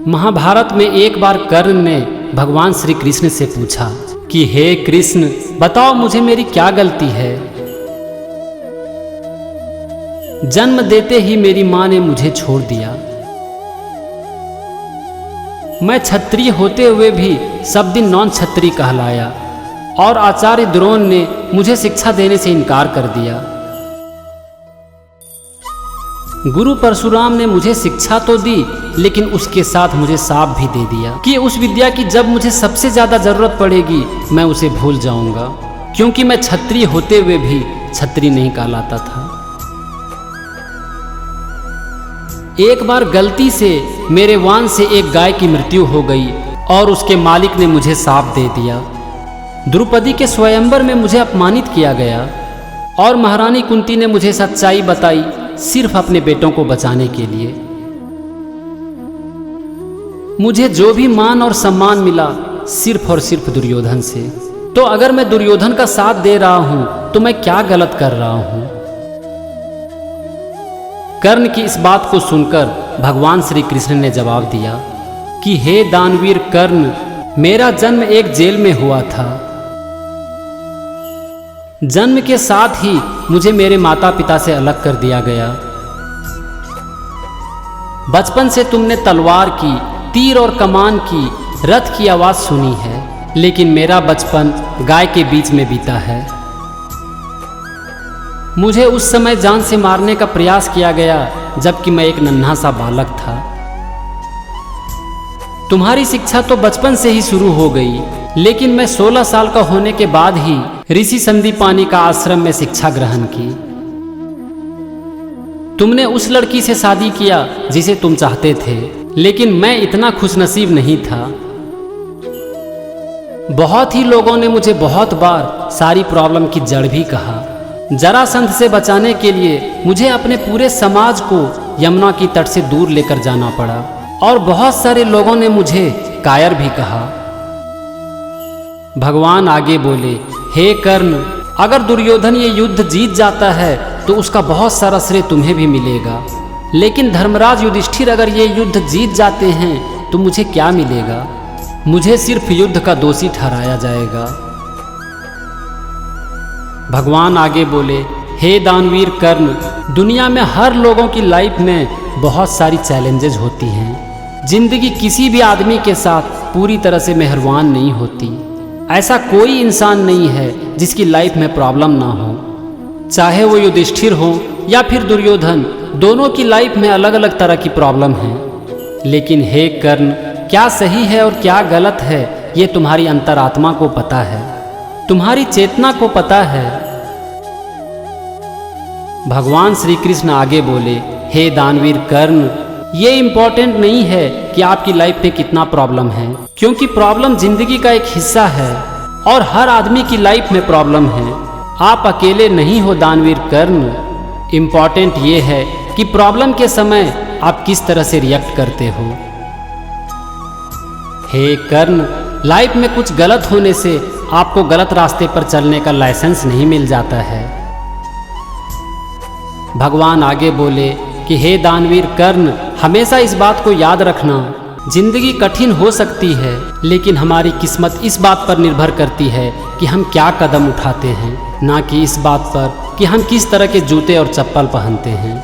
महाभारत में एक बार कर्ण ने भगवान श्री कृष्ण से पूछा कि हे कृष्ण, बताओ मुझे मेरी क्या गलती है। जन्म देते ही मेरी मां ने मुझे छोड़ दिया। मैं क्षत्रिय होते हुए भी सब दिन नॉन क्षत्रिय कहलाया और आचार्य द्रोण ने मुझे शिक्षा देने से इनकार कर दिया। गुरु परशुराम ने मुझे शिक्षा तो दी, लेकिन उसके साथ मुझे शाप भी दे दिया कि उस विद्या की जब मुझे सबसे ज्यादा जरूरत पड़ेगी मैं उसे भूल जाऊंगा, क्योंकि मैं क्षत्रिय होते हुए भी क्षत्रिय नहीं कहलाता था। एक बार गलती से मेरे वान से एक गाय की मृत्यु हो गई और उसके मालिक ने मुझे शाप दे दिया। द्रौपदी के स्वयंवर में मुझे अपमानित किया गया और महारानी कुंती ने मुझे सच्चाई बताई सिर्फ अपने बेटों को बचाने के लिए। मुझे जो भी मान और सम्मान मिला सिर्फ और सिर्फ दुर्योधन से। तो अगर मैं दुर्योधन का साथ दे रहा हूं तो मैं क्या गलत कर रहा हूं। कर्ण की इस बात को सुनकर भगवान श्री कृष्ण ने जवाब दिया कि हे दानवीर कर्ण, मेरा जन्म एक जेल में हुआ था। जन्म के साथ ही मुझे मेरे माता पिता से अलग कर दिया गया। बचपन से तुमने तलवार की, तीर और कमान की, रथ की आवाज सुनी है, लेकिन मेरा बचपन गाय के बीच में बीता है। मुझे उस समय जान से मारने का प्रयास किया गया जबकि मैं एक नन्हा सा बालक था। तुम्हारी शिक्षा तो बचपन से ही शुरू हो गई, लेकिन मैं 16 साल का होने के बाद ही ऋषि संदीपानी का आश्रम में शिक्षा ग्रहण की। तुमने उस लड़की से शादी किया जिसे तुम चाहते थे, लेकिन मैं इतना खुशनसीब नहीं था। बहुत ही लोगों ने मुझे बहुत बार सारी प्रॉब्लम की जड़ भी कहा। जरासंध से बचाने के लिए मुझे अपने पूरे समाज को यमुना की तट से दूर लेकर जाना पड़ा और बहुत सारे लोगों ने मुझे कायर भी कहा। भगवान आगे बोले, हे कर्ण, अगर दुर्योधन ये युद्ध जीत जाता है तो उसका बहुत सारा श्रेय तुम्हें भी मिलेगा, लेकिन धर्मराज युधिष्ठिर अगर ये युद्ध जीत जाते हैं तो मुझे क्या मिलेगा। मुझे सिर्फ युद्ध का दोषी ठहराया जाएगा। भगवान आगे बोले, हे दानवीर कर्ण, दुनिया में हर लोगों की लाइफ में बहुत सारी चैलेंजेस होती हैं। जिंदगी किसी भी आदमी के साथ पूरी तरह से मेहरबान नहीं होती। ऐसा कोई इंसान नहीं है जिसकी लाइफ में प्रॉब्लम ना हो, चाहे वो युधिष्ठिर हो या फिर दुर्योधन, दोनों की लाइफ में अलग अलग तरह की प्रॉब्लम है। लेकिन हे कर्ण, क्या सही है और क्या गलत है ये तुम्हारी अंतरात्मा को पता है, तुम्हारी चेतना को पता है। भगवान श्री कृष्ण आगे बोले, हे दानवीर कर्ण, ये इम्पोर्टेंट नहीं है कि आपकी लाइफ में कितना प्रॉब्लम है, क्योंकि प्रॉब्लम जिंदगी का एक हिस्सा है और हर आदमी की लाइफ में प्रॉब्लम है। आप अकेले नहीं हो दानवीर कर्ण। इम्पोर्टेंट ये है कि प्रॉब्लम के समय आप किस तरह से रिएक्ट करते हो। हे कर्ण, लाइफ में कुछ गलत होने से आपको गलत रास्ते पर चलने का लाइसेंस नहीं मिल जाता है। भगवान आगे बोले कि हे दानवीर कर्ण, हमेशा इस बात को याद रखना, जिंदगी कठिन हो सकती है, लेकिन हमारी किस्मत इस बात पर निर्भर करती है कि हम क्या कदम उठाते हैं, ना कि इस बात पर कि हम किस तरह के जूते और चप्पल पहनते हैं।